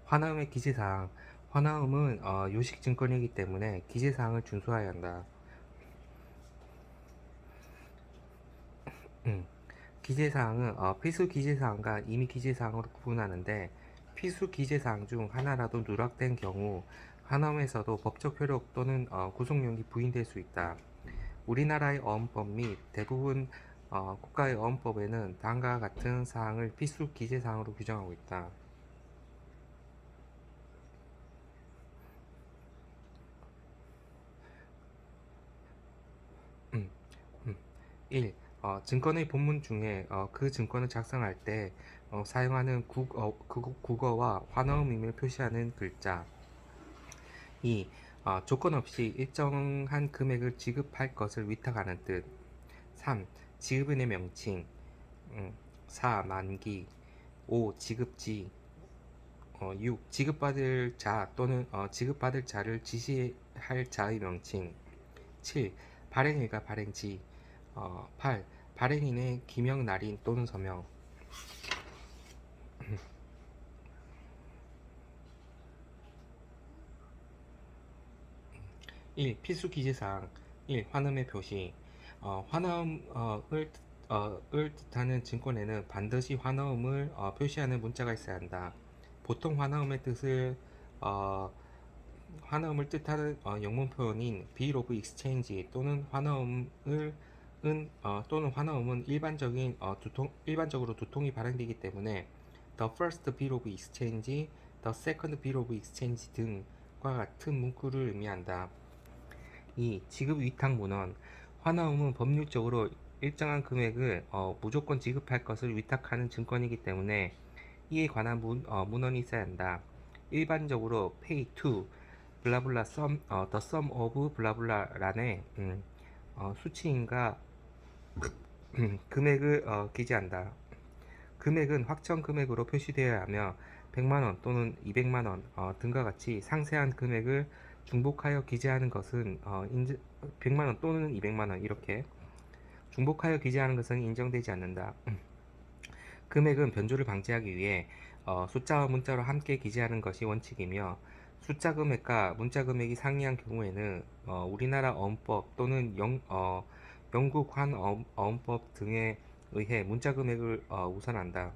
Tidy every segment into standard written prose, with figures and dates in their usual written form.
환화음의 기재사항. 환화음은 요식증권이기 때문에 기재사항을 준수해야 한다. 음. 기재사항은 필수 기재사항과 임의 기재사항으로 구분하는데, 필수 기재사항 중 하나라도 누락된 경우 환화음에서도 법적 효력 또는 구속력이 부인될 수 있다. 우리나라의 어음법 및 대부분 국가의 어음법에는 다음과 같은 사항을 필수 기재사항으로 규정하고 있다. 1. 증권의 본문 중에 그 증권을 작성할 때 사용하는 국어와 환어음임을 표시하는 글자. 2. 조건 없이 일정한 금액을 지급할 것을 위탁하는 뜻. 3. 지급인의 명칭. 4. 만기. 5. 지급지. 6. 지급받을 자 또는 지급받을 자를 지시할 자의 명칭. 7. 발행일과 발행지. 8. 발행인의 기명 날인 또는 서명. 1. 필수 기재사항. 1. 환음의 표시. 환음을 뜻하는 증권에는 반드시 환음을 표시하는 문자가 있어야 한다. 보통 환음을 뜻하는 영문 표현인 bill of exchange 또는 환어음은 일반적으로 두 통이 발행되기 때문에 the first bill of exchange, the second bill of exchange 등과 같은 문구를 의미한다. 2. 지급 위탁 문헌. 환어음은 법률적으로 일정한 금액을 무조건 지급할 것을 위탁하는 증권이기 때문에 이에 관한 문헌이 있어야 한다. 일반적으로 pay to 블라블라 the sum of 블라블라란에 수치인가 금액을 기재한다. 금액은 확정 금액으로 표시되어야 하며 100만원 또는 200만원 등과 같이 상세한 금액을 중복하여 기재하는 것은 100만원 또는 200만원 이렇게 중복하여 기재하는 것은 인정되지 않는다. 금액은 변조를 방지하기 위해 숫자와 문자로 함께 기재하는 것이 원칙이며, 숫자 금액과 문자 금액이 상이한 경우에는 우리나라 어음법 또는 영국 어음법 등에 의해 문자 금액을 우선한다.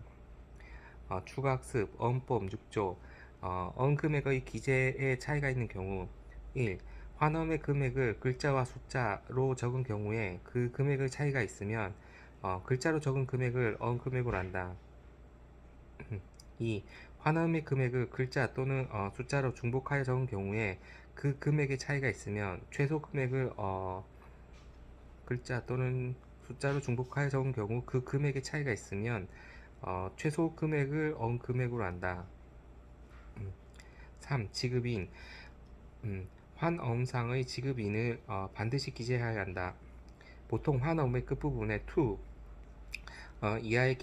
추가 학습 어음법 6조. 어음 금액의 기재에 차이가 있는 경우. 1. 환어음의 금액을 글자와 숫자로 적은 경우에 그 금액의 차이가 있으면 글자로 적은 금액을 어음 금액으로 한다. 2. 환음의 금액을 글자 또는 숫자로 중복하여 적은 경우에 그 금액의 차이가 있으면 최소 금액을 글자 또는 숫자로 중복하여 적은 경우 그 금액의 차이가 있으면 최소 금액을 금액으로 한다. 3. 지급인. 환어음상의 지급인을 반드시 기재해야 한다. 보통 환어음의 끝부분에 to 이하에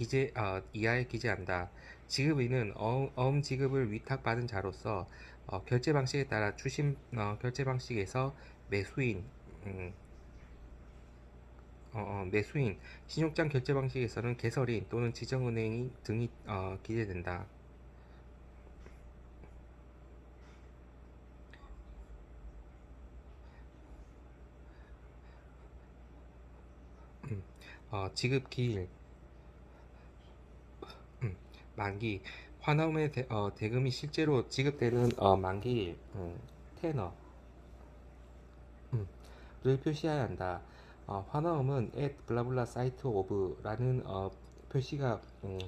기재한다. 지급인은 어음 지급을 위탁받은 자로서 결제 방식에 따라 결제 방식에서 매수인, 매수인, 신용장 결제 방식에서는 개설인 또는 지정은행 등이 기재된다. 지급 기일. 만기. 환음의 대금이 실제로 지급되는 만기일, 테너 를 표시해야 한다. 환어음은 at 블라블라 사이트 오브라는 표시가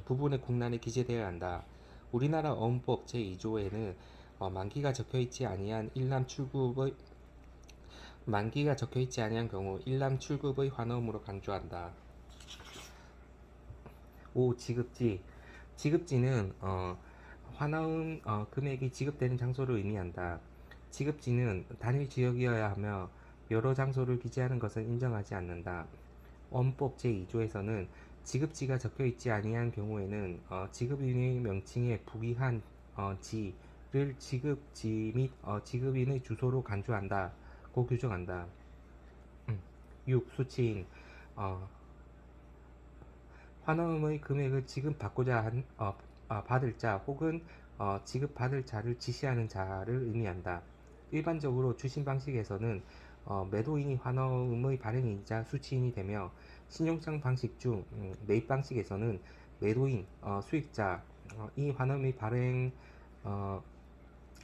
부분의 국란에 기재되어야 한다. 우리나라 어음법 제2조에는 만기가 적혀 있지 아니한 경우 일람 출급의 환어음으로 간주한다. 5. 지급지. 지급지는 환어음 금액이 지급되는 장소를 의미한다. 지급지는 단일 지역이어야 하며 여러 장소를 기재하는 것은 인정하지 않는다. 원법 제2조에서는 지급지가 적혀 있지 아니한 경우에는 지급인의 명칭에 부기한 지를 지급지 및 지급인의 주소로 간주한다고 규정한다. 6. 수치인. 환어음의 금액을 지급받고자 받을 자 혹은 지급받을 자를 지시하는 자를 의미한다. 일반적으로 주신 방식에서는 매도인이 환원의 발행인이자 수취인이 되며 신용장 방식 중 매입 방식에서는 매도인, 수익자, 이 환원의 어,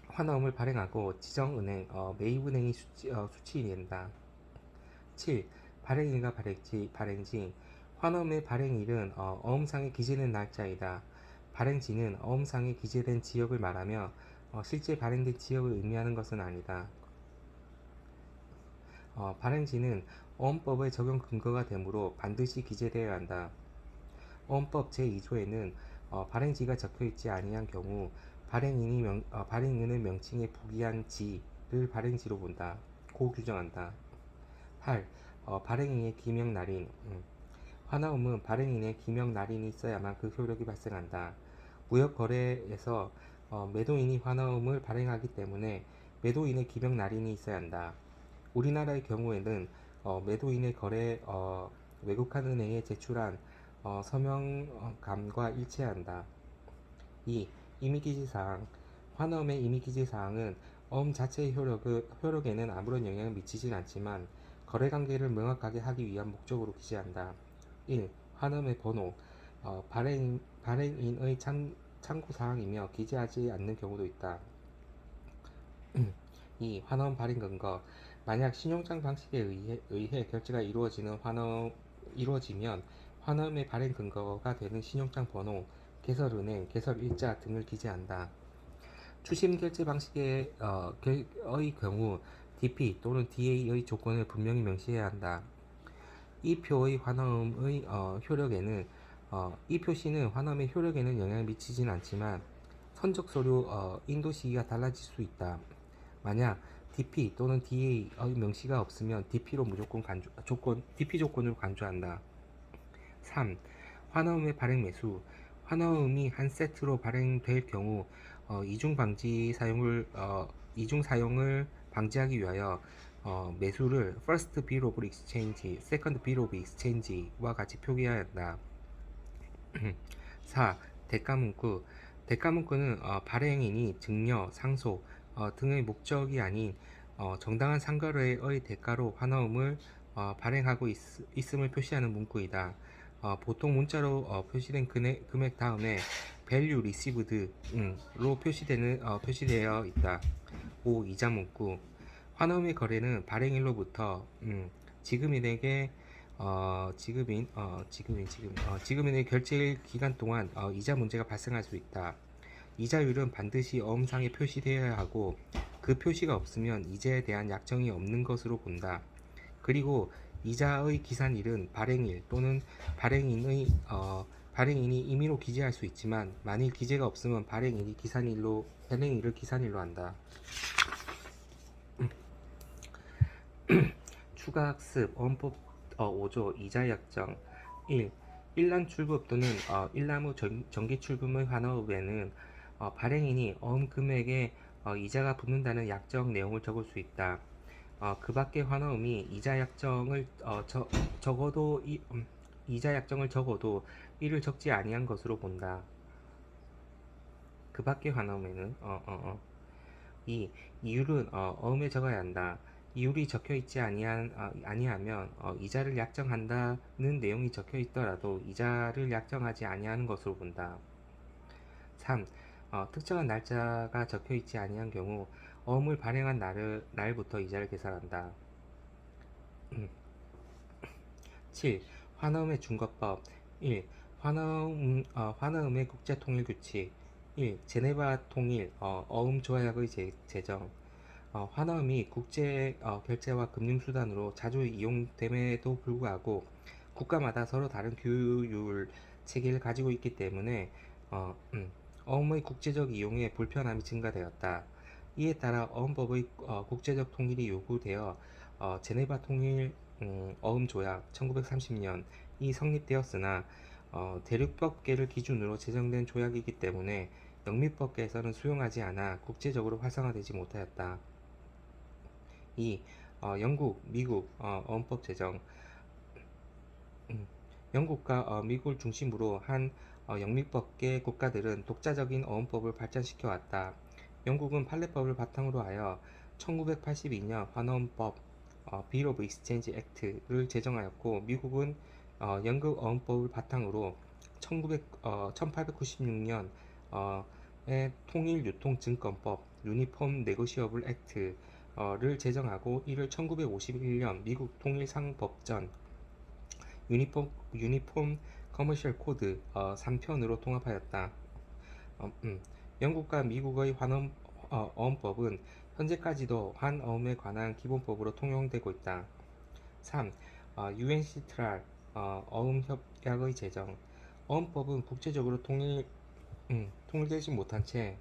환원을 발행하고 지정은행, 매입은행이 수취인이 된다. 7. 발행일과 발행지. 환원의 발행일은 어음상에 기재된 날짜이다. 발행지는 어음상에 기재된 지역을 말하며 실제 발행된 지역을 의미하는 것은 아니다. 발행지는 어음법의 적용 근거가 되므로 반드시 기재되어야 한다. 어음법 제2조에는 발행지가 적혀있지 아니한 경우 발행인의 명칭에 부기한 지를 발행지로 본다. 고 규정한다. 8. 발행인의 기명날인. 환화음은 발행인의 기명날인이 있어야만 그 효력이 발생한다. 무역거래에서 매도인이 환화음을 발행하기 때문에 매도인의 기명날인이 있어야 한다. 우리나라의 경우에는 매도인의 외국한 은행에 제출한 서명감과 일치한다. 2. 임의기지사항. 환어음의 임의기지사항은 어음 자체의 효력에는 아무런 영향을 미치진 않지만 거래관계를 명확하게 하기 위한 목적으로 기재한다. 1. 환어음의 번호. 발행인의 참고사항이며 기재하지 않는 경우도 있다. 2. 환어음 발행 근거. 만약 신용장 방식에 의해 결제가 이루어지면 환어음의 발행 근거가 되는 신용장 번호, 개설은행, 개설일자 등을 기재한다. 추심 결제 방식의 경우 DP 또는 DA의 조건을 분명히 명시해야 한다. 이 표의 환어음의 효력에는 이 표시는 환어음의 효력에는 영향을 미치진 않지만 선적 서류 인도 시기가 달라질 수 있다. 만약 DP 또는 DA의 명시가 없으면 DP 조건으로 간주한다. 3. 환어음의 발행 매수. 환어음이 한 세트로 발행될 경우 이중 사용을 방지하기 위하여 매수를 First Bill of Exchange, Second Bill of Exchange와 같이 표기해야 한다. 4. 대가문구. 대가문구는 발행인이 증여, 상속 등의 목적이 아닌 정당한 상거래의 대가로 환어음을 발행하고 있음을 표시하는 문구이다. 보통 문자로 표시된 금액 다음에 value received로 표시되어 있다. 5. 이자 문구. 환어음의 거래는 발행일로부터 지급인에게 지급인의 결제일 기간 동안 이자 문제가 발생할 수 있다. 이자율은 반드시 어음상에 표시되어야 하고 그 표시가 없으면 이자에 대한 약정이 없는 것으로 본다. 그리고 이자의 기산일은 발행일 또는 발행인이 임의로 기재할 수 있지만 만일 기재가 없으면 발행일을 기산일로 한다. 추가 학습 어법 5조 이자 약정 1. 일란 출급 또는 일나무 정기 출금의 환어에는 발행인이 어음 금액에 이자가 붙는다는 약정 내용을 적을 수 있다. 그 밖의 환어음이 이자 약정을 적어도 이를 적지 아니한 것으로 본다. 그 밖의 환어음에는 2. 이율은 어음에 적어야 한다. 이율이 적혀 있지 아니하면 이자를 약정한다는 내용이 적혀 있더라도 이자를 약정하지 아니하는 것으로 본다. 3. 특정한 날짜가 적혀 있지 아니한 경우 어음을 발행한 날부터 이자를 계산한다. 7. 환어음의 준거법 1. 환어음의 국제통일규칙 1. 제네바 통일 어음 조약의 제정 환어음이 국제 결제와 금융수단으로 자주 이용됨에도 불구하고 국가마다 서로 다른 규율 체계를 가지고 있기 때문에 어음의 국제적 이용에 불편함이 증가되었다. 이에 따라 어음법의 국제적 통일이 요구되어 제네바 통일 어음 조약 1930년이 성립되었으나 대륙법계를 기준으로 제정된 조약이기 때문에 영미법계에서는 수용하지 않아 국제적으로 활성화되지 못하였다. 2. 영국, 미국 어음법 제정 영국과 미국을 중심으로 한 영미법계 국가들은 독자적인 어음법을 발전시켜 왔다. 영국은 판례법을 바탕으로 하여 1982년 환어음법 Bill of Exchange Act를 제정하였고, 미국은 연극 어음법을 바탕으로 1896년 의 통일유통증권법 유니폼 네고시어블 액트를 제정하고, 이를 1951년 미국 통일상법전 유니폼 커머셜 코드 3편으로 통합하였다. 영국과 미국의 어음법은 현재까지도 환어음에 관한 기본법으로 통용되고 있다. 3. UNCTRAL 어음협약의 제정. 어음법은 국제적으로 통일되지 못한 채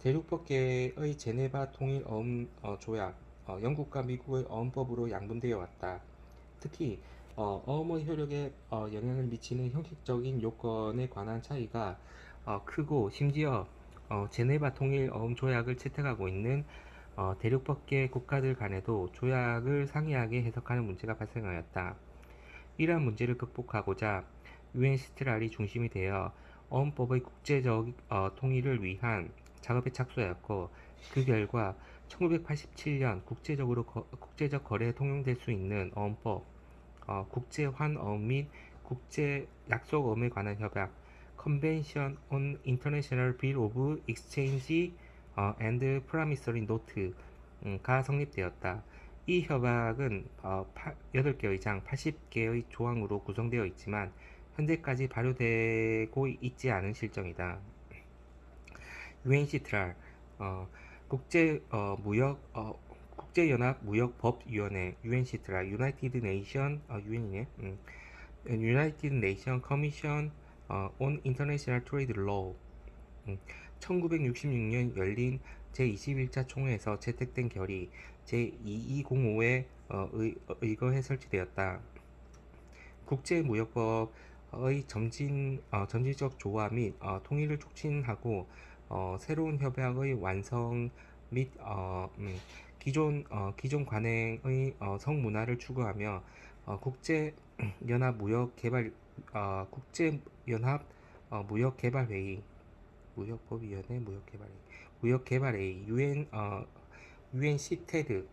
대륙법계의 제네바 통일 어음 조약, 영국과 미국의 어음법으로 양분되어 왔다. 특히 어음의 효력에 영향을 미치는 형식적인 요건에 관한 차이가 크고, 심지어 제네바 통일 어음 조약을 채택하고 있는 대륙법계 국가들 간에도 조약을 상이하게 해석하는 문제가 발생하였다. 이러한 문제를 극복하고자 UNCTRAL이 중심이 되어 어음법의 국제적 통일을 위한 작업에 착수하였고, 그 결과 1987년 국제적 거래에 통용될 수 있는 어음법, 국제 환어음 및 국제 약속어음에 관한 협약 (Convention on International Bill of Exchange and Promissory Note)가 성립되었다. 이 협약은 8개의 장 80개의 조항으로 구성되어 있지만 현재까지 발효되고 있지 않은 실정이다. UNCTRAL 국제 무역 국제연합무역법위원회 UNCTRAL United Nation UN이네. United Nation Commission on International Trade Law 1966년 열린 제21차 총회에서 채택된 결의 제2205에 의거해 설치되었다. 국제무역법의 점진적 조화 및 통일을 촉진하고, 새로운 협약의 완성 및 기존 관행의 성문화를 추구하며 국제연합 무역개발회의 무역법위원회 무역개발회의 UNCTAD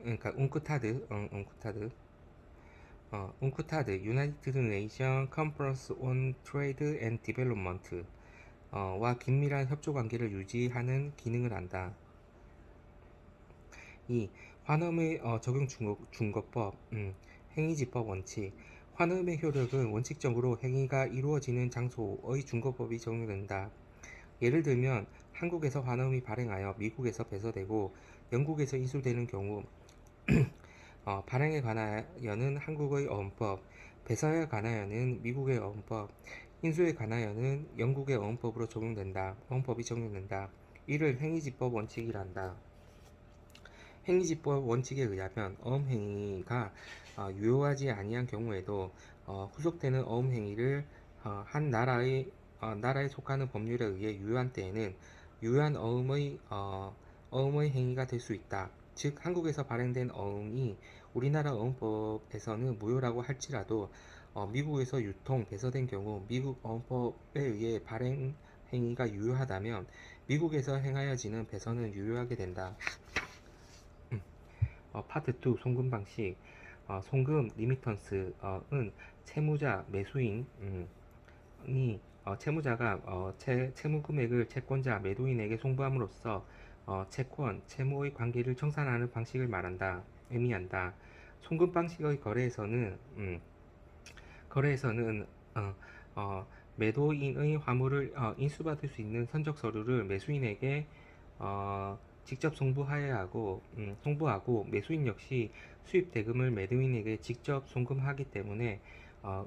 그러니까 웅크타드 United Nations Conference on Trade and Development 와 긴밀한 협조 관계를 유지하는 기능을 한다. 2. 환음의 적용 준거법 행위지법 원칙. 환음의 효력은 원칙적으로 행위가 이루어지는 장소의 준거법이 적용된다. 예를 들면 한국에서 환음이 발행하여 미국에서 배서되고 영국에서 인수되는 경우 발행에 관하여는 한국의 어음법, 배서에 관하여는 미국의 어음법, 인수에 관하여는 영국의 어음법이 적용된다. 이를 행위지법 원칙이란다. 행위지법 원칙에 의하면 어음행위가 유효하지 아니한 경우에도 후속되는 어음행위를 한 나라에 속하는 법률에 의해 유효한 때에는 유효한 어음의 행위가 될 수 있다. 즉, 한국에서 발행된 어음이 우리나라 어음법에서는 무효라고 할지라도 미국에서 배서된 경우 미국 어음법에 의해 발행 행위가 유효하다면 미국에서 행하여지는 배서는 유효하게 된다. 파트 2 송금 방식. 송금 리미턴스은 채무자 매수인이 채무자가 채무 금액을 채권자 매도인에게 송부함으로써 채무의 관계를 청산하는 방식을 의미한다. 송금 방식의 거래에서는 매도인의 화물을 인수받을 수 있는 선적 서류를 매수인에게 직접 송부하고, 매수인 역시 수입 대금을 매도인에게 직접 송금하기 때문에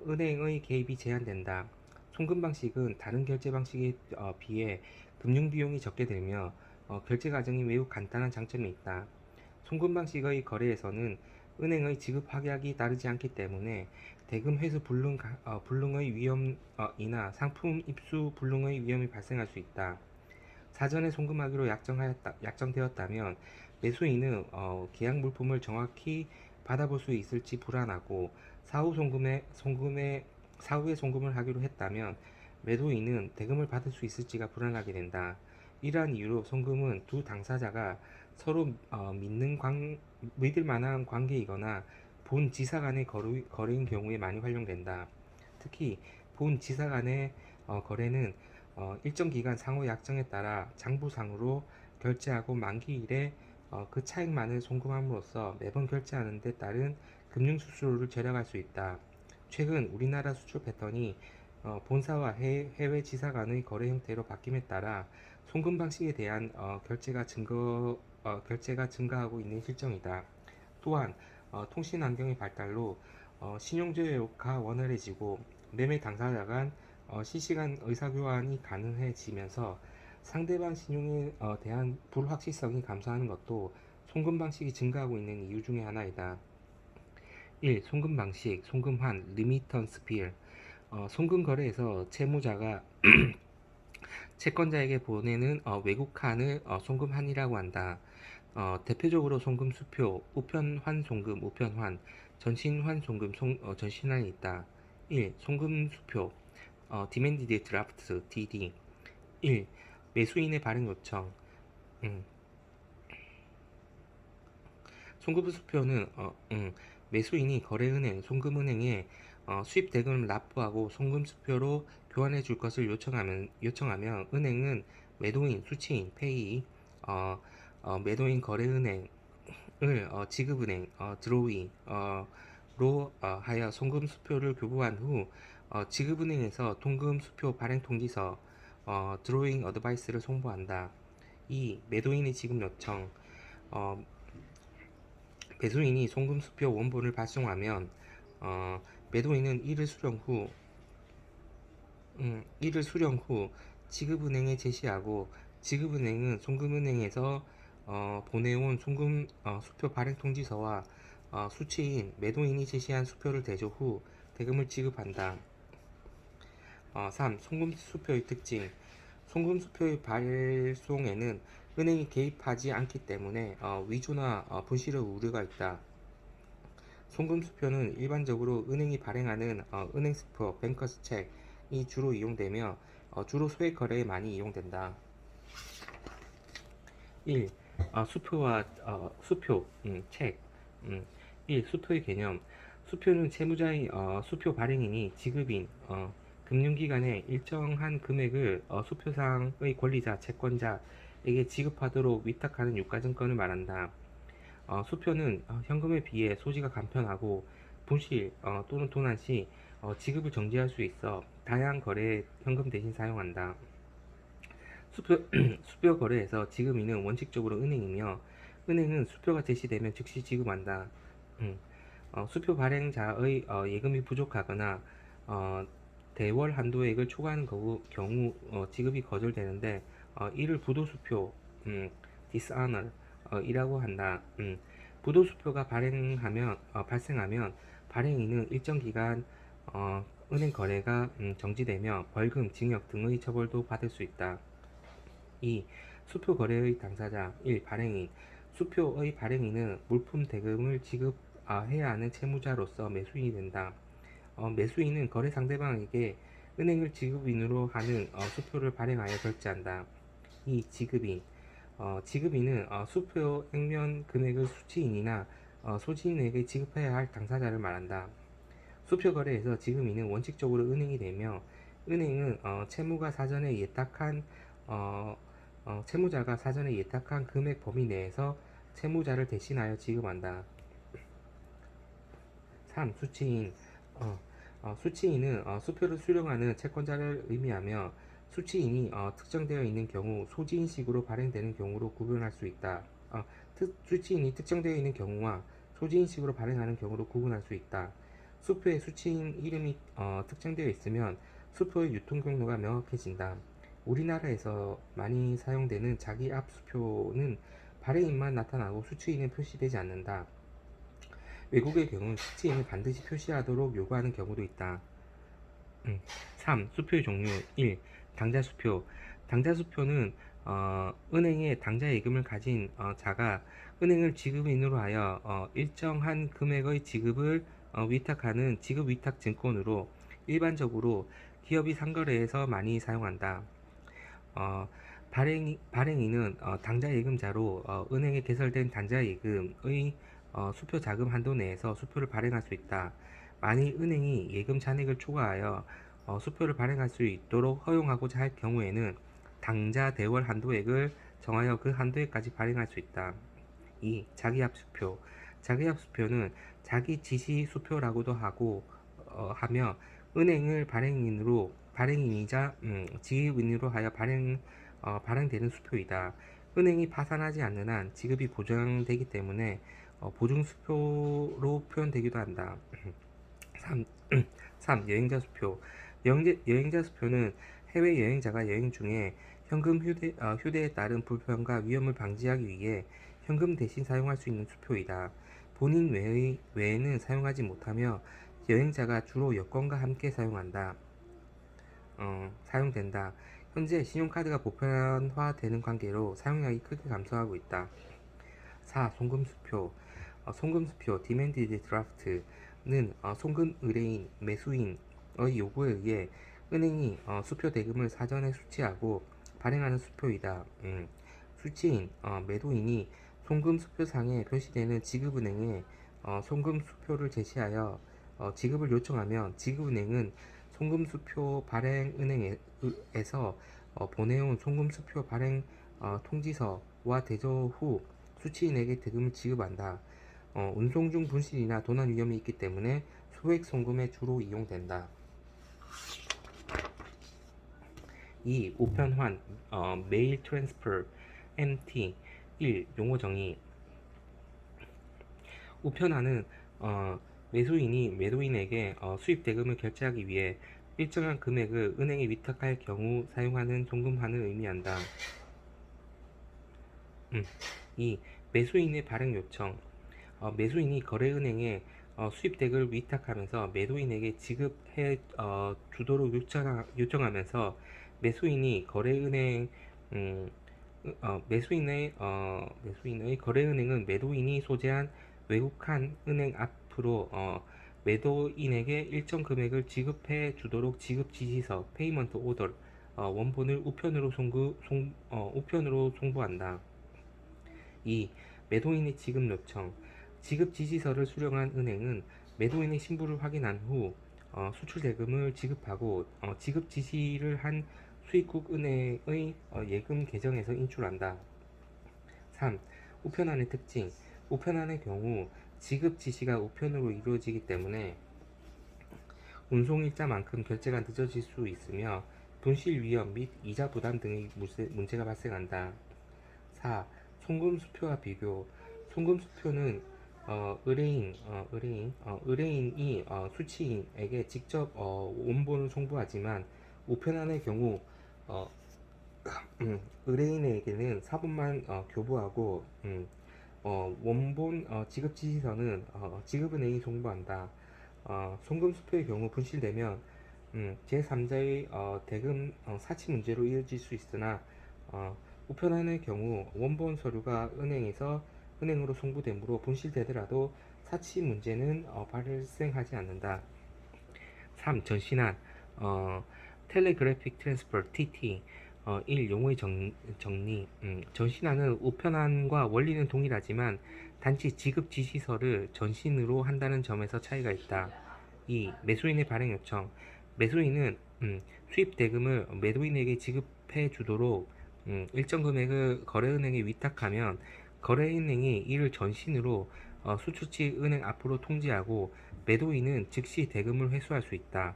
은행의 개입이 제한된다. 송금 방식은 다른 결제 방식에 비해 금융 비용이 적게 들며 결제 과정이 매우 간단한 장점이 있다. 송금 방식의 거래에서는 은행의 지급 확약이 따르지 않기 때문에 대금 회수 불능의 위험이나 상품 입수 불능의 위험이 발생할 수 있다. 사전에 송금하기로 약정되었다면 매수인은 계약 물품을 정확히 받아볼 수 있을지 불안하고 사후에 송금을 하기로 했다면 매도인은 대금을 받을 수 있을지가 불안하게 된다. 이러한 이유로 송금은 두 당사자가 서로 믿을 만한 관계이거나 본 지사 간의 거래인 경우에 많이 활용된다. 특히 본 지사 간의 거래는 일정 기간 상호 약정에 따라 장부상으로 결제하고 만기일에 그 차액만을 송금함으로써 매번 결제하는 데 따른 금융 수수료를 절약할 수 있다. 최근 우리나라 수출 패턴이 본사와 해외 지사 간의 거래 형태로 바뀜에 따라 송금 방식에 대한 결제가 증가하고 있는 실정이다. 또한 통신 환경의 발달로 신용제도가 원활해지고 매매 당사자 간 실시간 의사교환이 가능해지면서 상대방 신용에 대한 불확실성이 감소하는 것도 송금 방식이 증가하고 있는 이유 중에 하나이다. 1. 송금 방식, 송금환, 리미턴스 빌. 송금 거래에서 채무자가 채권자에게 보내는 외국환을 송금환이라고 한다. 대표적으로 송금 수표, 우편환 송금, 우편환, 전신환 송금, 전신환이 있다. 1. 송금 수표, 디맨디드 드라프트, DD. 1. 매수인의 발행 요청. 송금 수표는 매수인이 거래은행, 송금은행에 수입 대금을 납부하고 송금 수표로 교환해 줄 것을 요청하면 은행은 매도인, 수취인, 페이, 매도인 거래은행을 지급은행, 드로이로 하여 송금 수표를 교부한 후 지급은행에서 통금 수표 발행 통지서, 드로잉 어드바이스를 송부한다. 2. 매도인의 지급 요청. 매수인이 송금 수표 원본을 발송하면 매도인은 이를 수령 후 지급은행에 제시하고 지급은행은 송금은행에서 보내온 송금 수표 발행 통지서와 수취인 매도인이 제시한 수표를 대조 후 대금을 지급한다. 3. 송금 수표의 특징. 송금 수표의 발송에는 은행이 개입하지 않기 때문에 위조나 분실의 우려가 있다. 송금 수표는 일반적으로 은행이 발행하는 은행 수표, 뱅커스 책이 주로 이용되며 주로 소액 거래에 많이 이용된다. 1. 책. 1. 수표의 개념. 수표는 채무자의 수표 발행인이 지급인 금융기관에 일정한 금액을 수표상의 권리자, 채권자에게 지급하도록 위탁하는 유가증권을 말한다. 수표는 현금에 비해 소지가 간편하고 분실 또는 도난 시 지급을 정지할 수 있어 다양한 거래에 현금 대신 사용한다. 수표 거래에서 지급인은 원칙적으로 은행이며 은행은 수표가 제시되면 즉시 지급한다. 수표 발행자의 예금이 부족하거나 대월 한도액을 초과하는 경우 지급이 거절되는데 이를 부도수표, dishonor 이라고 한다. 부도수표가 발생하면 발행인은 일정 기간 은행 거래가 정지되며 벌금, 징역 등의 처벌도 받을 수 있다. 2. 수표 거래의 당사자. 1. 발행인. 수표의 발행인은 물품 대금을 지급해야 하는 채무자로서 매수인이 된다. 매수인은 거래 상대방에게 은행을 지급인으로 하는 수표를 발행하여 결제한다. 2. 지급인. 지급인은 수표 액면 금액을 수취인이나 소지인에게 지급해야 할 당사자를 말한다. 수표 거래에서 지급인은 원칙적으로 은행이 되며 은행은 채무자가 사전에 예탁한 금액 범위 내에서 채무자를 대신하여 지급한다. 3. 수취인. 수취인은 수표를 수령하는 채권자를 의미하며 수취인이 특정되어 있는 경우 소지인식으로 발행되는 경우로 구분할 수 있다. 수취인이 특정되어 있는 경우와 소지인식으로 발행하는 경우로 구분할 수 있다. 수표에 수취인 이름이 특정되어 있으면 수표의 유통 경로가 명확해진다. 우리나라에서 많이 사용되는 자기 앞 수표는 발행인만 나타나고 수취인은 표시되지 않는다. 외국의 경우 수취인을 반드시 표시하도록 요구하는 경우도 있다. 3. 수표의 종류. 1. 당좌수표. 당좌 수표는 은행에 당좌 예금을 가진 자가 은행을 지급인으로 하여 일정한 금액의 지급을 위탁하는 지급 위탁 증권으로 일반적으로 기업이 상거래에서 많이 사용한다. 어, 발행인은 당좌 예금자로 은행에 개설된 당좌 예금의 수표 자금 한도 내에서 수표를 발행할 수 있다. 만일 은행이 예금 잔액을 초과하여 수표를 발행할 수 있도록 허용하고자 할 경우에는 당좌 대월 한도액을 정하여 그 한도액까지 발행할 수 있다. 2. 자기합수표. 자기합수표는 자기 지시 수표라고도 하며 은행을 발행인이자 지급인으로 하여 발행되는 수표이다. 은행이 파산하지 않는 한 지급이 보장되기 때문에 보증수표로 표현되기도 한다. 3. 3. 여행자 수표. 여행자 수표는 해외 여행자가 여행 중에 현금 휴대에 따른 불편과 위험을 방지하기 위해 현금 대신 사용할 수 있는 수표이다. 본인 외에는 사용하지 못하며 여행자가 주로 여권과 함께 사용된다. 현재 신용카드가 보편화되는 관계로 사용량이 크게 감소하고 있다. 4. 송금수표. 송금수표 (Demanded Draft는 송금 의뢰인, 매수인의 요구에 의해 은행이 수표 대금을 사전에 수취하고 발행하는 수표이다. 수취인, 매도인이 송금수표상에 표시되는 지급은행에 송금수표를 제시하여 지급을 요청하면 지급은행은 송금수표 발행은행에서 보내온 송금수표 발행 통지서와 대조 후 수취인에게 대금을 지급한다. 운송 중 분실이나 도난 위험이 있기 때문에 소액 송금에 주로 이용된다. 2. 우편환, 메일 트랜스퍼, MT. 1. 용어 정의. 우편환은 매수인이 매도인에게 수입 대금을 결제하기 위해 일정한 금액을 은행에 위탁할 경우 사용하는 송금환을 의미한다. 2. 매수인의 발행 요청. 매수인이 거래은행에 수입 대금을 위탁하면서 매도인에게 지급해 주도록 요청하면서 매수인이 거래은행 음, 매수인의 거래은행은 매도인이 소재한 외국한 은행 앞으로 매도인에게 일정 금액을 지급해 주도록 지급 지시서 (페이먼트 오더) 원본을 우편으로 송부한다. 2. 매도인의 지급 요청. 지급 지시서를 수령한 은행은 매도인의 신부를 확인한 후 수출 대금을 지급하고 지급 지시를 한 수입국 은행의 예금 계정에서 인출한다. 3. 우편안의 특징. 우편안의 경우 지급 지시가 우편으로 이루어지기 때문에 운송일자만큼 결제가 늦어질 수 있으며 분실 위험 및 이자 부담 등의 문제가 발생한다. 4. 송금수표와 비교. 송금수표는 의뢰인이 수취인에게 직접 원본을 송부하지만 우편안의 경우 어, 의뢰인에게는 사본만 교부하고 원본 지급 지시서는 지급은행이 송부한다. 송금수표의 경우 분실되면 제3자의 대금 사치 문제로 이어질 수 있으나 우편안의 경우 원본 서류가 은행으로 송부되므로 분실되더라도 사치 문제는 발생하지 않는다. 3. 전신한 텔레그래픽 트랜스퍼 (TT). 1. 용어의 정리. 전신한은 우편안과 원리는 동일하지만 단지 지급 지시서를 전신으로 한다는 점에서 차이가 있다. 2. 매수인의 발행 요청. 매수인은 수입 대금을 매도인에게 지급해 주도록 일정 금액을 거래은행에 위탁하면 거래은행이 이를 전신으로 수출지 은행 앞으로 통지하고 매도인은 즉시 대금을 회수할 수 있다.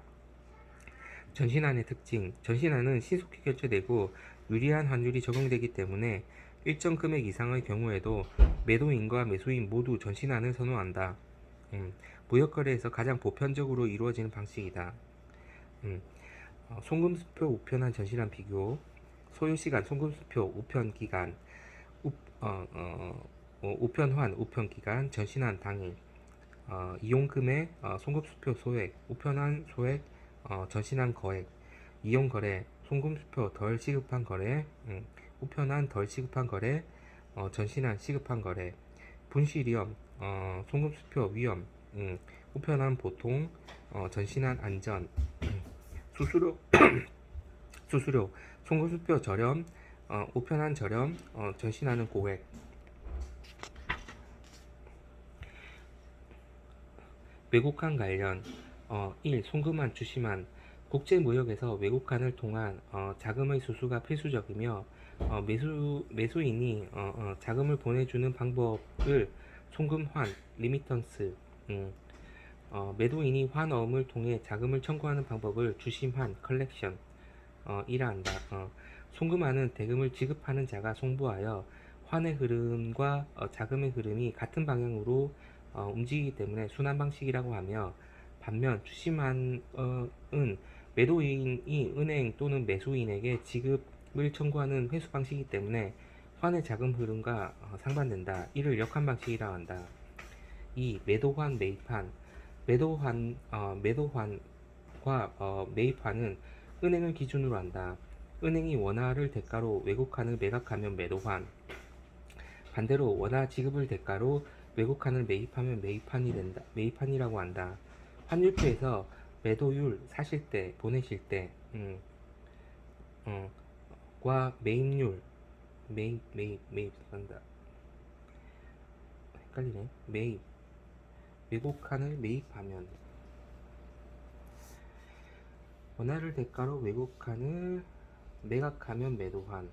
전신안의 특징. 전신안은 신속히 결제되고 유리한 환율이 적용되기 때문에 일정 금액 이상의 경우에도 매도인과 매수인 모두 전신안을 선호한다. 무역거래에서 가장 보편적으로 이루어지는 방식이다. 송금수표 우편한 전신안 비교. 소요시간 송금수표 우편기간. 우편환 우편기간 전신안 당일. 이용금액 송금수표 소액 우편환 소액 전신한 거액. 이용거래 송금수표 덜 시급한 거래, 우편한 덜 시급한 거래, 전신한 시급한 거래, 분실위험, 송금수표 위험, 우편한 보통, 전신한 안전, 수수료, 수수료, 송금수표 저렴, 우편한 저렴, 전신하는 고액. 외국환 관련 1. 송금한 주심한 국제무역에서 외국환을 통한 자금의 수수가 필수적이며 매수인이 자금을 보내주는 방법을 송금환 리미턴스 매도인이 환어음을 통해 자금을 청구하는 방법을 주심환 컬렉션 이라 한다. 송금하는 대금을 지급하는 자가 송부하여 환의 흐름과 자금의 흐름이 같은 방향으로 움직이기 때문에 순환 방식이라고 하며, 반면 주심한은 매도인이 은행 또는 매수인에게 지급을 청구하는 회수 방식이기 때문에 환의 자금 흐름과 상반된다. 이를 역환 방식이라고 한다. 2. 매도환 매입환 매도환과 매입환은 은행을 기준으로 한다. 은행이 원화를 대가로 외국환을 매각하면 매도환, 반대로 원화 지급을 대가로 외국환을 매입하면 매입환이라고 한다. 환율표에서 매도율 사실 때, 보내실 때, 과 매입률, 매입 한다. 헷갈리네. 외국환을 매입하면 원화를 대가로 외국환을 매각하면 매도환,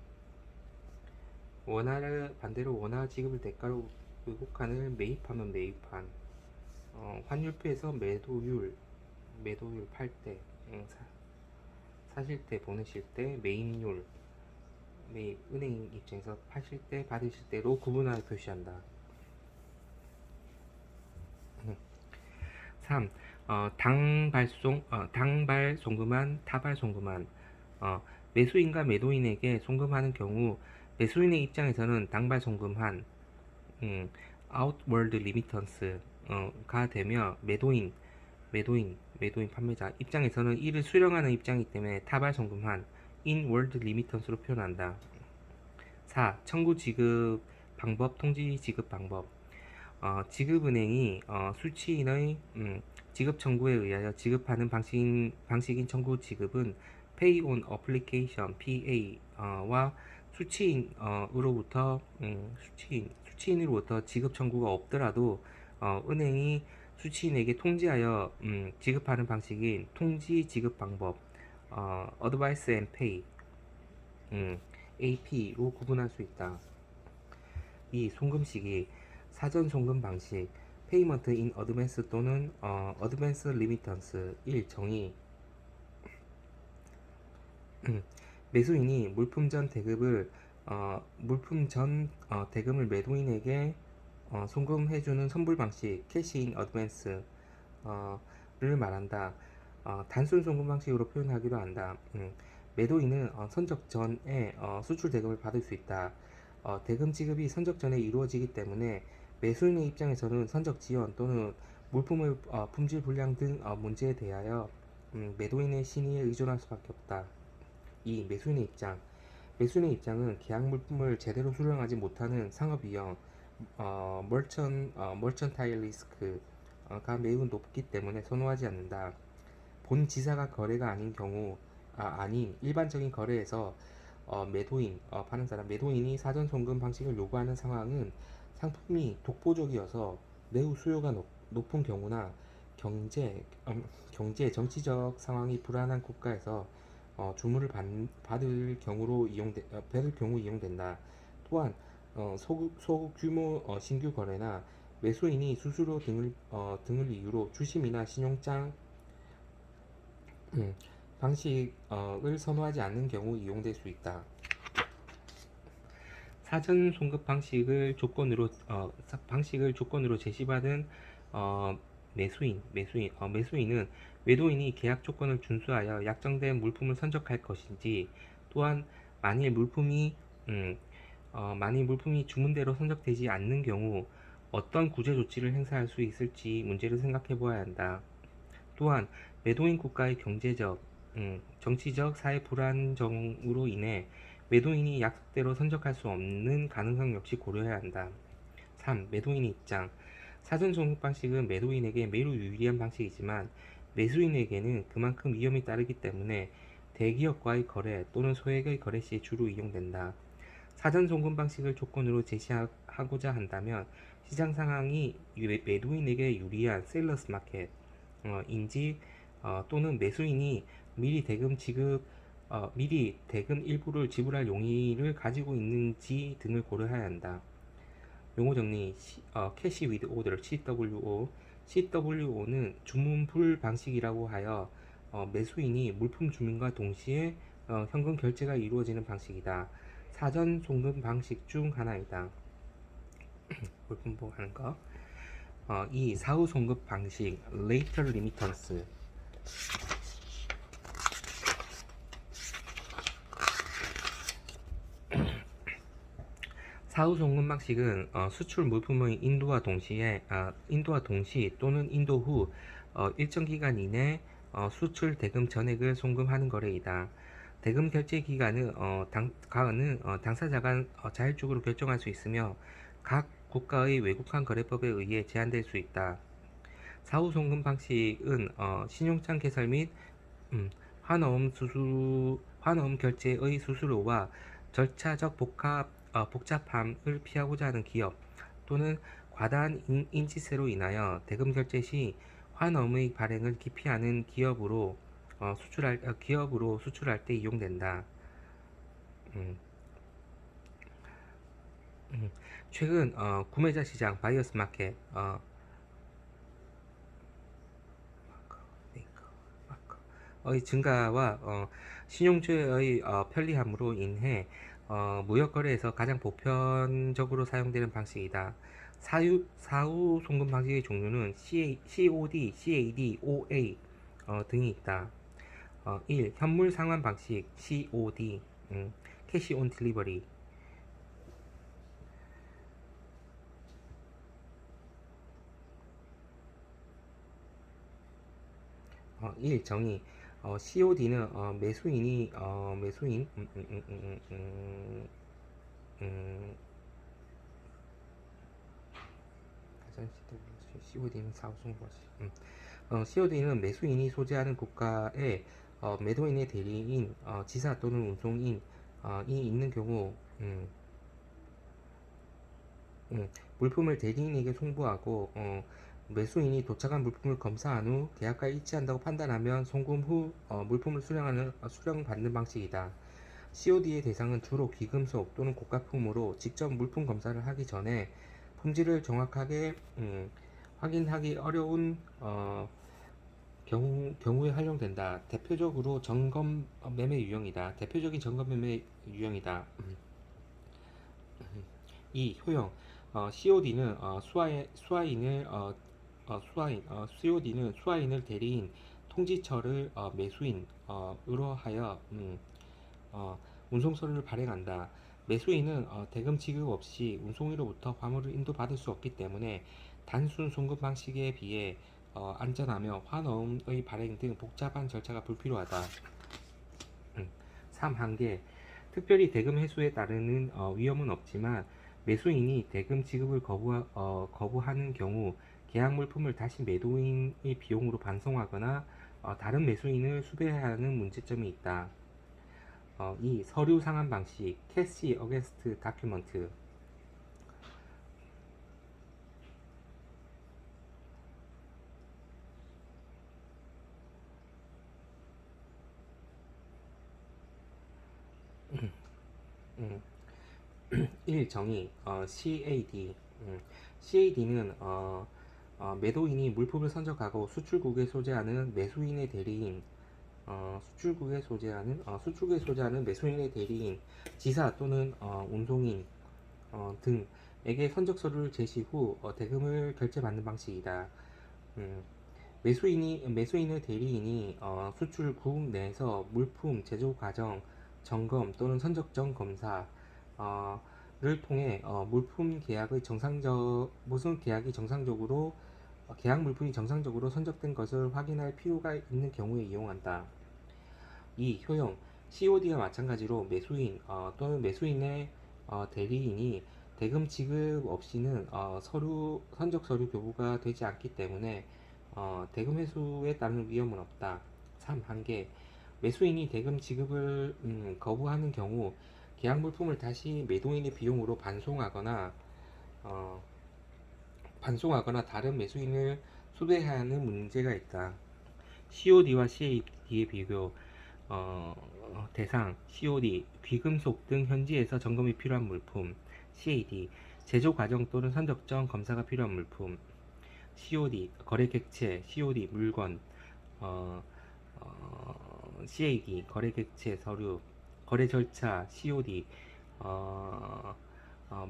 반대로 원화 지급을 대가로 외국환을 매입하면 매입환. 환율표에서 매도율 팔 때, 사실 때, 보내실 때, 매입률, 은행 입장에서 파실 때, 받으실 때로 구분하여 표시한다. 3. 당발 송금한, 타발 송금한. 매수인과 매도인에게 송금하는 경우 매수인의 입장에서는 당발 송금한, outward remittance가 되며 매도인 판매자 입장에서는 이를 수령하는 입장이기 때문에 타발 송금한, inward remittance로 표현한다. 4. 청구 지급 방법, 통지 지급 방법. 지급은행이 수취인의 지급 청구에 의하여 지급하는 방식인 청구 지급은 Pay on Application (PA)와 수취인으로부터 지급 청구가 없더라도 은행이 수취인에게 통지하여 지급하는 방식인 통지 지급 방법 Advice and Pay AP로 구분할 수 있다. 2. 송금 시기 사전 송금 방식 Payment in Advance 또는 Advance Remittance. 1. 정의 매수인이 물품 전 대금을 매도인에게 송금해주는 선불 방식 캐시 인 어드밴스를 말한다. 단순 송금 방식으로 표현하기도 한다. 매도인은 선적 전에 수출 대금을 받을 수 있다. 대금 지급이 선적 전에 이루어지기 때문에 매수인의 입장에서는 선적 지연 또는 물품의 품질 불량 등 문제에 대하여 매도인의 신의에 의존할 수밖에 없다. 2. 매수인의 입장은 계약 물품을 제대로 수령하지 못하는 상업위험 멀천타일 리스크가 매우 높기 때문에 선호하지 않는다. 본 지사가 거래가 아닌 일반적인 거래에서 파는 사람 매도인이 사전 송금 방식을 요구하는 상황은 상품이 독보적이어서 매우 수요가 높은 경우나 정치적 상황이 불안한 국가에서 주문을 받을 경우 이용된다. 또한 소규모 신규 거래나 매수인이 수수료 등을 이유로 주심이나 신용장 방식을 선호하지 않는 경우 이용될 수 있다. 사전 송금 방식을 조건으로 제시받은 매수인은 매도인이 계약 조건을 준수하여 약정된 물품을 선적할 것인지, 또한 만일 물품이 주문대로 선적되지 않는 경우 어떤 구제 조치를 행사할 수 있을지 문제를 생각해 보아야 한다. 또한 매도인 국가의 경제적, 정치적 사회 불안정으로 인해 매도인이 약속대로 선적할 수 없는 가능성 역시 고려해야 한다. 3. 매도인의 입장. 사전 송금 방식은 매도인에게 매우 유리한 방식이지만 매수인에게는 그만큼 위험이 따르기 때문에 대기업과의 거래 또는 소액의 거래 시 주로 이용된다. 사전 송금 방식을 조건으로 제시하고자 한다면 시장 상황이 매도인에게 유리한 셀러스 마켓 인지 또는 매수인이 미리 대금 일부를 지불할 용의를 가지고 있는지 등을 고려해야 한다. 용어 정리: 캐시 위드 오더 CWO. CWO는 주문불 방식이라고 하여 매수인이 물품 주문과 동시에 현금 결제가 이루어지는 방식이다. 사전 송금 방식 중 하나이다. 물품 보하는 거. 이 사후 송금 방식 Later Remittance. 사후 송금 방식은 수출 물품의 인도와 동시 또는 인도 후 일정 기간 이내 수출 대금 전액을 송금하는 거래이다. 대금 결제 기간은 당사자가 자율적으로 결정할 수 있으며 각 국가의 외국환 거래법에 의해 제한될 수 있다. 사후 송금 방식은 신용장 개설 및 환어음 결제의 수수료와 절차적 복잡함을 피하고자 하는 기업 또는 과다한 인지세로 인하여 대금 결제 시 환어음의 발행을 기피하는 기업으로 수출할 때 이용된다. 음, 최근 구매자 시장 바이어스 마켓 의 증가와 신용조회의 편리함으로 인해 무역 거래에서 가장 보편적으로 사용되는 방식이다. 사후 송금 방식의 종류는 COD, CAD, OA 등이 있다. 1. 현물 상환 방식 COD, 캐시 온 딜리버리. 1. 정의. COD는 매수인 COD는 사후송 방식. COD는 매수인이 소재하는 국가에 매도인의 대리인, 지사 또는 운송인이 있는 경우 물품을 대리인에게 송부하고 매수인이 도착한 물품을 검사한 후 계약과 일치한다고 판단하면 송금 후 물품을 수령받는 방식이다. COD의 대상은 주로 귀금속 또는 고가품으로 직접 물품 검사를 하기 전에 품질을 정확하게 확인하기 어려운 경우에 활용된다. 대표적인 점검 매매 유형이다. 이 효용. COD는 수화인을 대리인, 통지처를 매수인으로 하여 운송서류를 발행한다. 매수인은 대금 지급 없이 운송인으로부터 화물을 인도받을 수 없기 때문에 단순 송금 방식에 비해 안전하며 환어음의 발행 등 복잡한 절차가 불필요하다. 3. 한계. 특별히 대금 회수에 따르는 위험은 없지만 매수인이 대금 지급을 거부하는 경우 계약 물품을 다시 매도인의 비용으로 반송하거나 다른 매수인을 수배해야 하는 문제점이 있다. 2. 서류 상환 방식 캐시 어게스트 다큐먼트. 음, 1. 정의. CAD. CAD는 매도인이 물품을 선적하고 수출국에 소재하는 수출국에 소재하는 매수인의 대리인, 지사 또는 운송인 등에게 선적 서류를 제시 후 대금을 결제받는 방식이다. 음, 매수인의 대리인이 수출국 내에서 물품 제조 과정 점검 또는 선적점 검사 를 통해 계약 물품이 정상적으로 선적된 것을 확인할 필요가 있는 경우에 이용한다. 2. 효용. COD와 마찬가지로 매수인 또는 매수인의 대리인이 대금 지급 없이는 선적 서류 교부가 되지 않기 때문에 대금 회수에 따른 위험은 없다. 3. 한계. 매수인이 대금 지급을 거부하는 경우 계약 물품을 다시 매도인의 비용으로 어, 반송하거나 다른 매수인을 수배해야 하는 문제가 있다. COD와 CAD의 비교. 대상 COD 귀금속 등 현지에서 점검이 필요한 물품. CAD 제조 과정 또는 선적전 검사가 필요한 물품. COD 거래 객체. COD 물건. 어, CAD 거래 객체 서류. 거래 절차. COD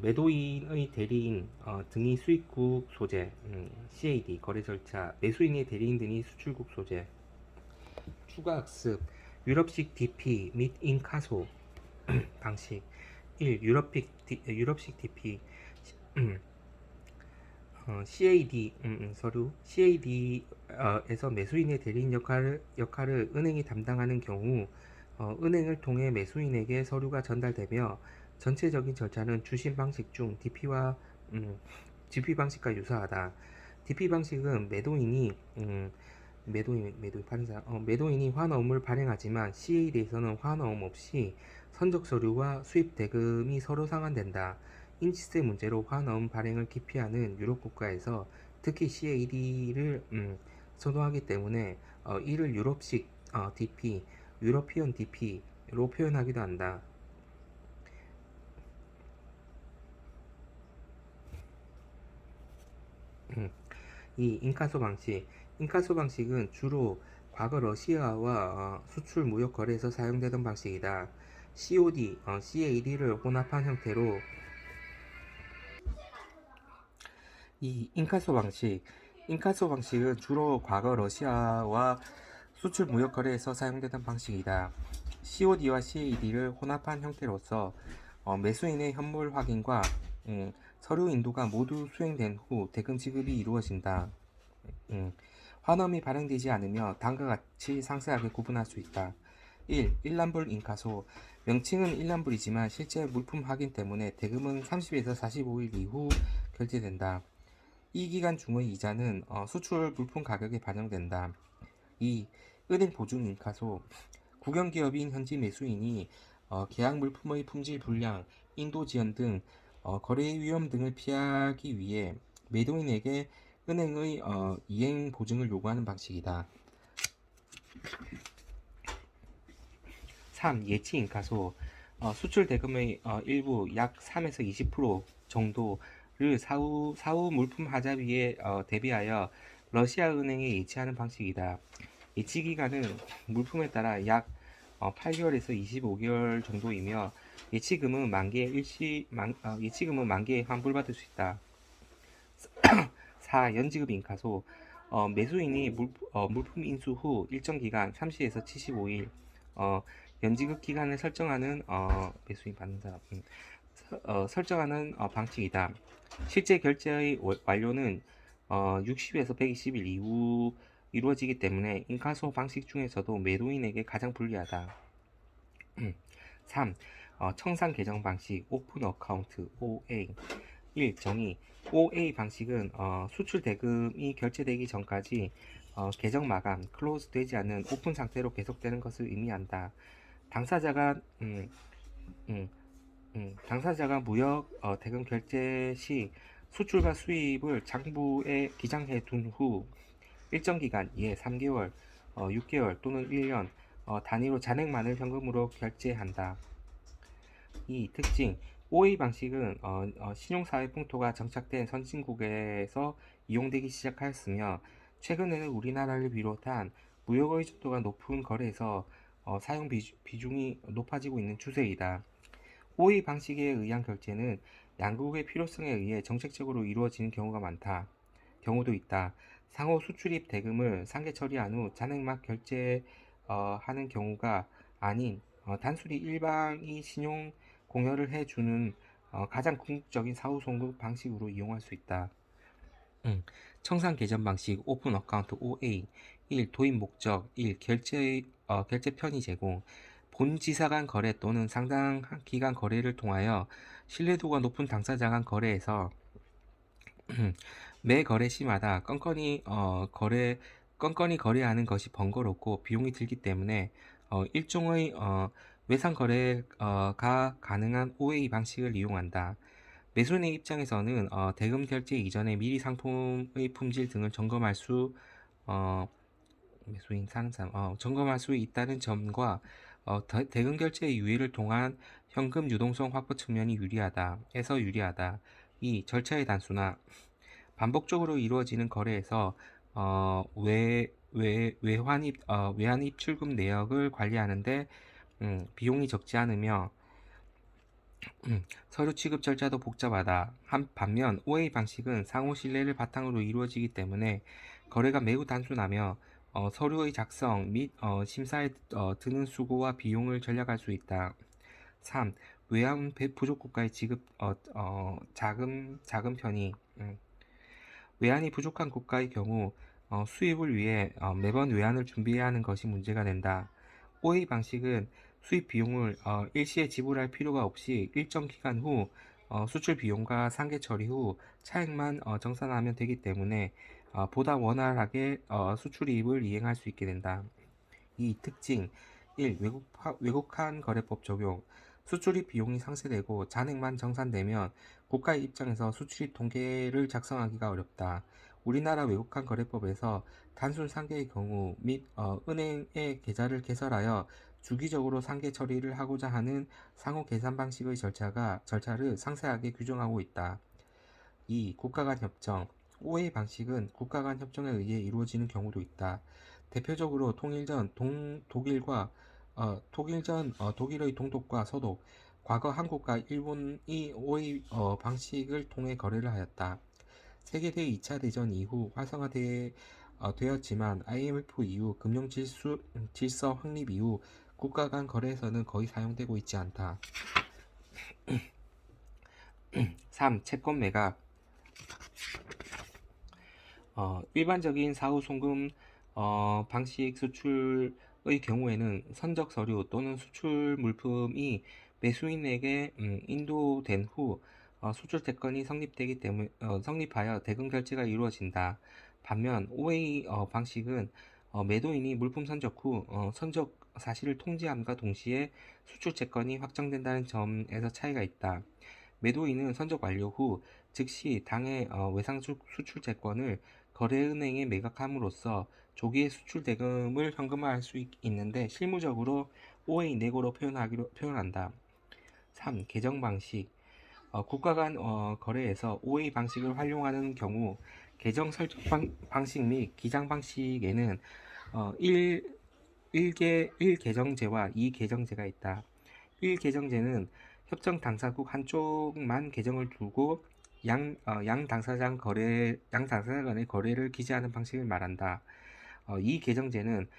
매도인의 대리인 등이 수입국 소재. CAD 거래 절차. 매수인의 대리인 등이 수출국 소재. 추가 학습. 유럽식 DP 및 인카소 방식. 1. 유럽식 DP CAD 서류. CAD에서 매수인의 대리인 역할을 은행이 담당하는 경우 은행을 통해 매수인에게 서류가 전달되며 전체적인 절차는 주신 방식 중 DP 방식과 유사하다. DP 방식은 매도인이 환어음을 발행하지만 CAD에서는 환어음 없이 선적 서류와 수입 대금이 서로 상환된다. 인지세 문제로 환어음 발행을 기피하는 유럽 국가에서 특히 CAD를 선호하기 때문에 이를 유럽식 DP, 유러피언 DP로 표현하기도 한다. 이 인카소 방식. 인카소 방식은 주로 과거 러시아와 수출 무역 거래에서 사용되던 방식이다. CAD를 혼합한 형태로 이 인카소 방식은 주로 과거 러시아와 수출 무역 거래에서 사용되던 방식이다. COD와 CAD를 혼합한 형태로서 매수인의 현물 확인과 서류 인도가 모두 수행된 후 대금 지급이 이루어진다. 환엄이 발행되지 않으며 다음과 같이 상세하게 구분할 수 있다. 1. 일란불 인카소. 명칭은 일란불이지만 실제 물품 확인 때문에 대금은 30에서 45일 이후 결제된다. 이 기간 중의 이자는 수출 물품 가격에 반영된다. 2. 은행 보증 인카소. 국영기업인 현지 매수인이 계약 물품의 품질 불량, 인도 지연 등 거래 위험 등을 피하기 위해 매도인에게 은행의 이행 보증을 요구하는 방식이다. 3. 예치 인카소. 수출 대금의 일부 약 3에서 20% 정도를 사후 물품 하자비에 대비하여 러시아 은행에 예치하는 방식이다. 예치 기간은 물품에 따라 약 8개월에서 25개월 정도이며 예치금은 만기에 환불받을 수 있다. 4. 연지급 인카소. 매수인이 물품 인수 후 일정 기간 30에서 75일 연지급 기간을 설정하는 매수인 받는 사람 설정하는 방식이다. 실제 결제의 완료는 60에서 120일 이후 이루어지기 때문에 인카소 방식 중에서도 매도인에게 가장 불리하다. 3. 청산 계정 방식 오픈 어카운트 OA. 1. 정의. OA 방식은 수출 대금이 결제되기 전까지 계정 마감 클로즈 되지 않는 오픈 상태로 계속되는 것을 의미한다. 당사자가 무역 대금 결제 시 수출과 수입을 장부에 기장해 둔 후 일정 기간, 예 3개월, 6개월 또는 1년 단위로 잔액만을 현금으로 결제한다. 이 특징. OA 방식은 신용사회 풍토가 정착된 선진국에서 이용되기 시작하였으며 최근에는 우리나라를 비롯한 무역 의존도가 높은 거래에서 사용 비중이 높아지고 있는 추세이다. OA 방식에 의한 결제는 양국의 필요성에 의해 정책적으로 이루어지는 경우도 있다. 상호 수출입 대금을 상계 처리한 후 잔액만 결제하는 경우가 아닌 단순히 일방이 신용 공여를 해주는 가장 궁극적인 사후 송금 방식으로 이용할 수 있다. 청산 계정 방식 오픈 어카운트 OA. 1. 도입 목적. 1. 결제의 결제 편의 제공, 본지사 간 거래 또는 상당 기간 거래를 통하여 신뢰도가 높은 당사자 간 거래에서 매 거래 시마다 건건이 거래하는 것이 번거롭고 비용이 들기 때문에 일종의 외상 거래가 가능한 OA 방식을 이용한다. 매수인의 입장에서는 대금 결제 이전에 미리 상품의 품질 등을 어, 매수인 상상 점검할 수 있다는 점과 대금 결제의 유예를 통한 현금 유동성 확보 측면이 유리하다. 이 절차의 단순화, 반복적으로 이루어지는 거래에서 외환 입출금 내역을 관리하는데 비용이 적지 않으며 서류 취급 절차도 복잡하다. 반면 OA 방식은 상호 신뢰를 바탕으로 이루어지기 때문에 거래가 매우 단순하며 서류의 작성 및 심사에 드는 수고와 비용을 절약할 수 있다. 3. 외환 부족 국가의 자금 편의. 외환이 부족한 국가의 경우 수입을 위해 매번 외환을 준비해야 하는 것이 문제가 된다. OA 방식은 수입 비용을 일시에 지불할 필요가 없이 일정 기간 후 수출 비용과 상계 처리 후 차액만 정산하면 되기 때문에 보다 원활하게 수출입을 이행할 수 있게 된다. 이 특징 1. 왜곡한 거래법 적용. 수출입 비용이 상쇄되고 잔액만 정산되면 국가의 입장에서 수출입 통계를 작성하기가 어렵다. 우리나라 왜곡한 거래법에서 단순 상계의 경우 및 은행의 계좌를 개설하여 주기적으로 상계 처리를 하고자 하는 상호 계산 방식의 절차를 상세하게 규정하고 있다. 2. 국가 간 협정. OA 방식은 국가 간 협정에 의해 이루어지는 경우도 있다. 대표적으로 독일의 동독과 서독, 과거 한국과 일본이 OA 방식을 통해 거래를 하였다. 세계대 2차 대전 이후 되었지만 IMF 이후 질서 확립 이후 국가 간 거래에서는 거의 사용되고 있지 않다. 3. 채권 매각. 일반적인 사후 송금 방식 수출의 경우에는 선적 서류 또는 수출 물품이 매수인에게 인도된 후 수출 채권이 성립하여 대금 결제가 이루어진다. 반면 OA 방식은 매도인이 물품 선적 후 선적 사실을 통지함과 동시에 수출 채권이 확정된다는 점에서 차이가 있다. 매도인은 선적 완료 후 즉시 당해 외상 수출 채권을 거래은행에 매각함으로써 조기에 수출 대금을 현금화할 수 있는데 실무적으로 OA 내고로 표현한다. 3. 계정 방식. 국가 간 거래에서 OA 방식을 활용하는 경우 계정 설정 방식 및 기장 방식에는 1계정제와 2계정제가 있다. 1계정제는 협정 당사국 한쪽만 계정을 두고 양 당사자 간의 거래를 기재하는 방식을 말한다. 이 계정제는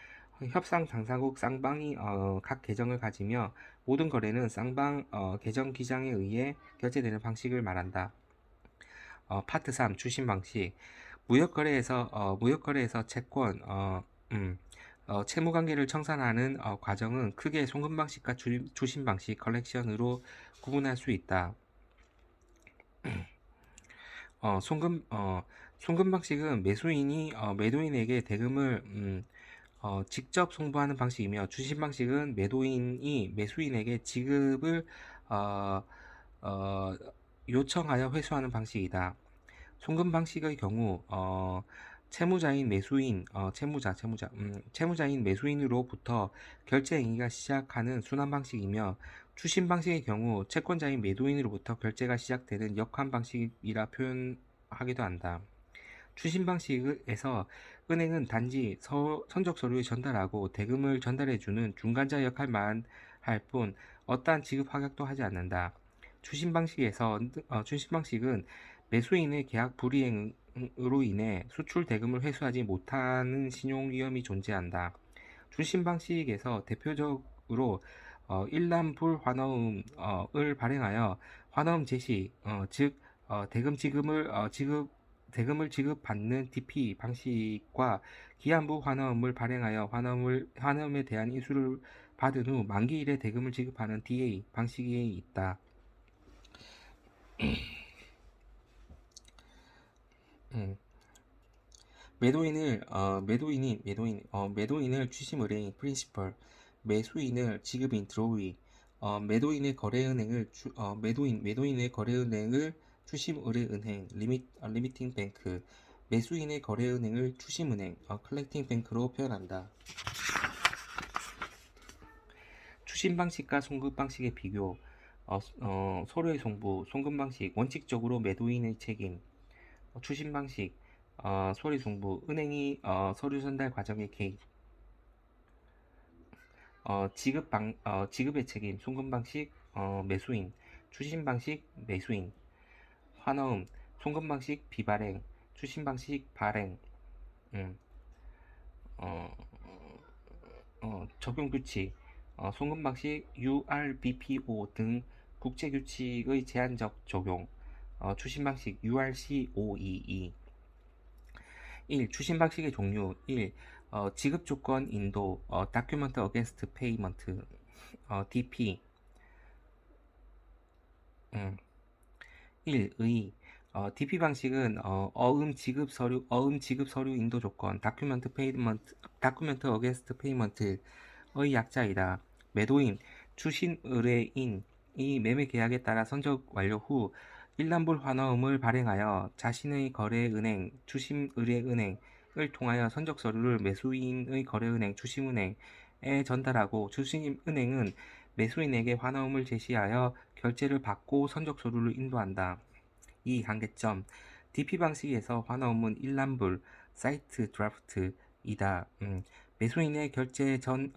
협상 당사국 쌍방이 각 계정을 가지며 모든 거래는 쌍방 계정 기장에 의해 결제되는 방식을 말한다. 파트 3. 주신 방식. 무역거래에서 채무 관계를 청산하는 과정은 크게 송금 방식과 주신 방식 컬렉션으로 구분할 수 있다. 송금 방식은 매수인이 매도인에게 대금을 직접 송부하는 방식이며 주신 방식은 매도인이 매수인에게 지급을 어, 어, 요청하여 회수하는 방식이다. 송금 방식의 경우 채무자인 매수인으로부터 결제 행위가 시작하는 순환 방식이며 추심 방식의 경우 채권자인 매도인으로부터 결제가 시작되는 역환 방식이라 표현하기도 한다. 추심 방식에서 은행은 단지 선적 서류를 전달하고 대금을 전달해주는 중간자 역할만 할 뿐 어떠한 지급 확약도 하지 않는다. 추심 방식은 매수인의 계약 불이행으로 인해 수출 대금을 회수하지 못하는 신용 위험이 존재한다. 추심 방식에서 대표적으로 일람불 환어음을 발행하여 환어음 제시, 즉 대금 지급을 대금을 지급받는 DP 방식과 기한부 환원을 발행하여 환원에 대한 인수를 받은 후 만기일에 대금을 지급하는 DA 방식이 있다. 음. 매도인을 추심 의뢰인 프린시펄, 매수인을 지급인 드로이, 매도인의 거래은행을 매도인의 거래은행을 추심 의뢰은행 리미팅 뱅크, 매수인의 거래은행을 추심은행 컬렉팅 뱅크로 표현한다. 추심 방식과 송금 방식의 비교, 서로의 송금 방식 원칙적으로 매도인의 책임, 추심 방식 서류 송부, 은행이 서류 전달 과정의 개입, 지급의 책임, 송금 방식, 매수인, 추심 방식, 매수인, 환어음, 송금 방식, 비발행, 추심 방식, 발행, 음, 어, 적용 규칙, 송금 방식, URBPO 등 국제 규칙의 제한적 적용, 추심 방식, URC522, 1. 추심 방식의 종류 1. 지급 조건 인도 Document Against Payment DP 1. 의 DP 방식은 어음 지급 서류 인도 조건 Document Against Payment의 약자이다. 매도인 추신 의뢰인이 매매 계약에 따라 선적 완료 후 일란불 환어음을 발행하여 자신의 거래은행 추심의뢰은행을 통하여 선적 서류를 매수인의 거래은행 추심은행에 전달하고 추심은행은 매수인에게 환어음을 제시하여 결제를 받고 선적 서류를 인도한다. 이 한계점 DP 방식에서 환어음은 일란불 사이트 드래프트이다. 매수인의 결제 전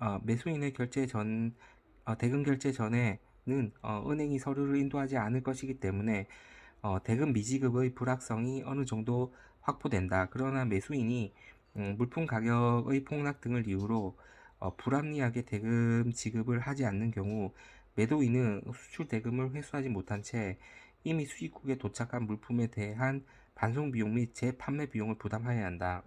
대금 결제 전에는 은행이 서류를 인도하지 않을 것이기 때문에 대금 미지급의 불확성이 어느 정도 확보된다. 그러나 매수인이 물품 가격의 폭락 등을 이유로 불합리하게 대금 지급을 하지 않는 경우 매도인은 수출 대금을 회수하지 못한 채 이미 수입국에 도착한 물품에 대한 반송 비용 및 재판매 비용을 부담해야 한다.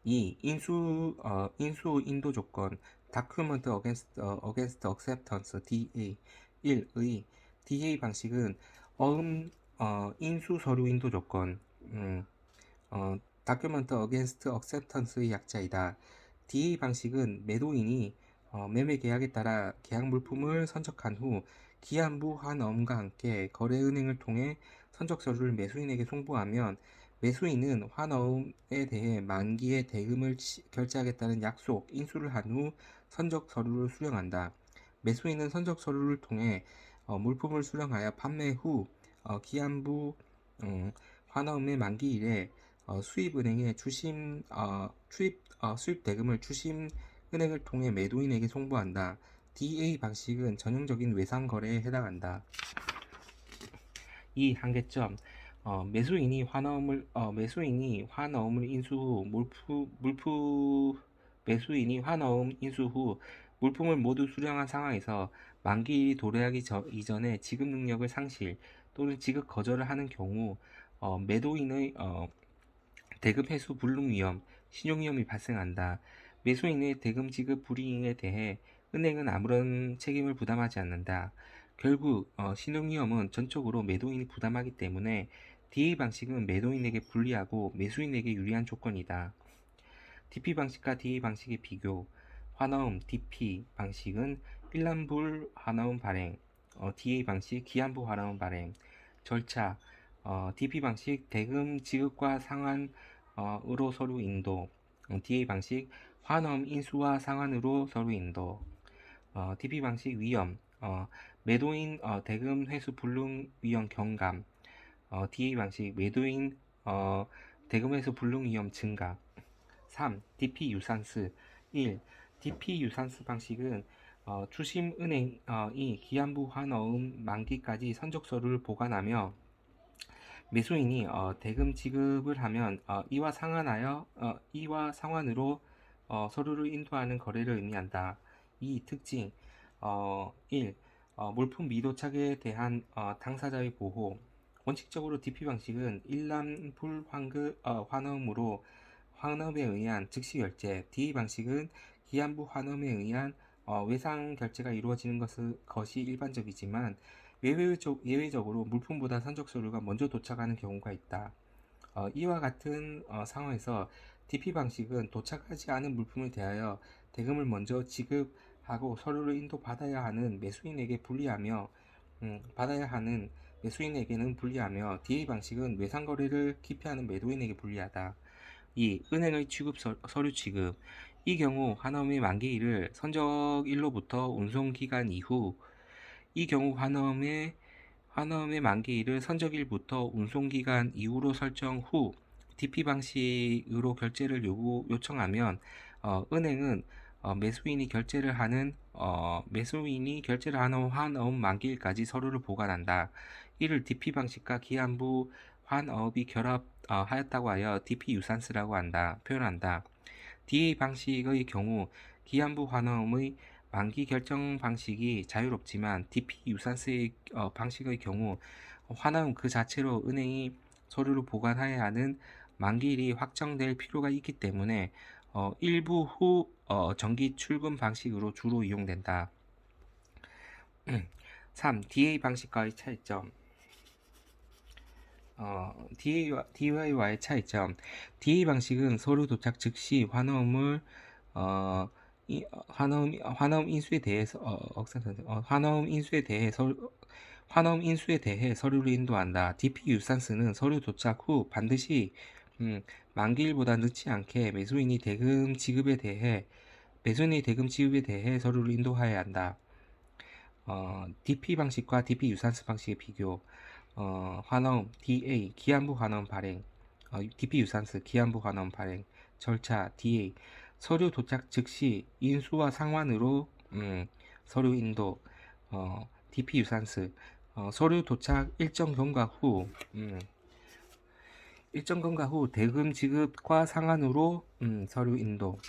2. 인수 인도 조건 Document Against Acceptance DA 1의 DA 방식은 인수 서류 인도 조건 Document Against Acceptance의 약자이다. DA 방식은 매도인이 매매 계약에 따라 계약 물품을 선적한 후 기한부 환엄과 함께 거래은행을 통해 선적 서류를 매수인에게 송부하면 매수인은 환어음에 대해 만기에 대금을 결제하겠다는 약속, 인수를 한 후 선적 서류를 수령한다. 매수인은 선적 서류를 통해 물품을 수령하여 판매 후 기한부 환어음의 만기일에 수입은행에 수입 대금을 추심은행을 통해 매도인에게 송부한다. DA 방식은 전형적인 외상 거래에 해당한다. 이 한계점 매수인이 환어음을 인수 후 매수인이 환어음 인수 후 물품을 모두 수령한 상황에서 만기일이 도래하기 이전에 지급 능력을 상실 또는 지급 거절을 하는 경우 매도인의 대금 회수 불능 위험, 신용 위험이 발생한다. 매수인의 대금 지급 불이행에 대해 은행은 아무런 책임을 부담하지 않는다. 결국 신용 위험은 전적으로 매도인이 부담하기 때문에 DA 방식은 매도인에게 불리하고 매수인에게 유리한 조건이다. DP 방식과 DA 방식의 비교 환어음 DP 방식은 일란불 환어음 발행 DA 방식 기한부 환어음 발행 절차 DP 방식 대금 지급과 상환으로 서류 인도 DA 방식 환어음 인수와 상환으로 서류 인도 DP 방식 위험 매도인 대금 회수 불능 위험 경감 DA 방식 매도인 대금 회수 불능 위험 증가 3. DP 유산스 1. DP 유산스 방식은 추심은행이 기한부 환어음 만기까지 선적서류를 보관하며 매수인이 대금 지급을 하면 이와 상환으로 서류를 인도하는 거래를 의미한다. 2. 특징 1. 물품 미도착에 대한 당사자의 보호 원칙적으로 DP 방식은 일람 환음으로 환음에 의한 즉시 결제, DA 방식은 기한부 환음에 의한 외상 결제가 이루어지는 것이 일반적이지만 예외적으로 물품보다 선적 서류가 먼저 도착하는 경우가 있다. 이와 같은 상황에서 DP 방식은 도착하지 않은 물품에 대하여 대금을 먼저 지급하고 서류를 인도받아야 하는 매수인에게 불리하며 받아야 하는 매수인에게는 불리하며 DA 방식은 외상거래를 기피하는 매도인에게 불리하다. 2. 은행의 서류 취급. 이 경우 환엄의 만기일을 선적일로부터 운송기간 이후 이 경우 환엄의 만기일을 선적일부터 운송기간 이후로 설정 후 DP 방식으로 결제를 요청하면 은행은 매수인이 결제를 하는 환업 만기일까지 서류를 보관한다. 이를 DP 방식과 기한부 환업이 결합하였다고 하여 DP 유산스라고 표현한다. DA 방식의 경우 기한부 환업의 만기 결정 방식이 자유롭지만 DP 유산스의 방식의 경우 환업 그 자체로 은행이 서류를 보관해야 하는 만기일이 확정될 필요가 있기 때문에 일부 후 정기 출금 방식으로 주로 이용된다. 3. DA 방식과의 차이점. DY와의 차이점. DA 방식은 서류 도착 즉시 환엄 인수에 대해 서류를 인도한다. DP 유산스는 서류 도착 후 반드시 만기일보다 늦지 않게 매수인이 대금 지급에 대해 서류를 인도하여야 한다. DP 방식과 DP 유산스 방식의 비교. 환엄 DA 기한부 환엄 발행, DP 유산스 기한부 환엄 발행 절차. DA 서류 도착 즉시 인수와 상환으로 서류 인도. DP 유산스 서류 도착 일정 경과 후 대금 지급과 상환으로 서류 인도.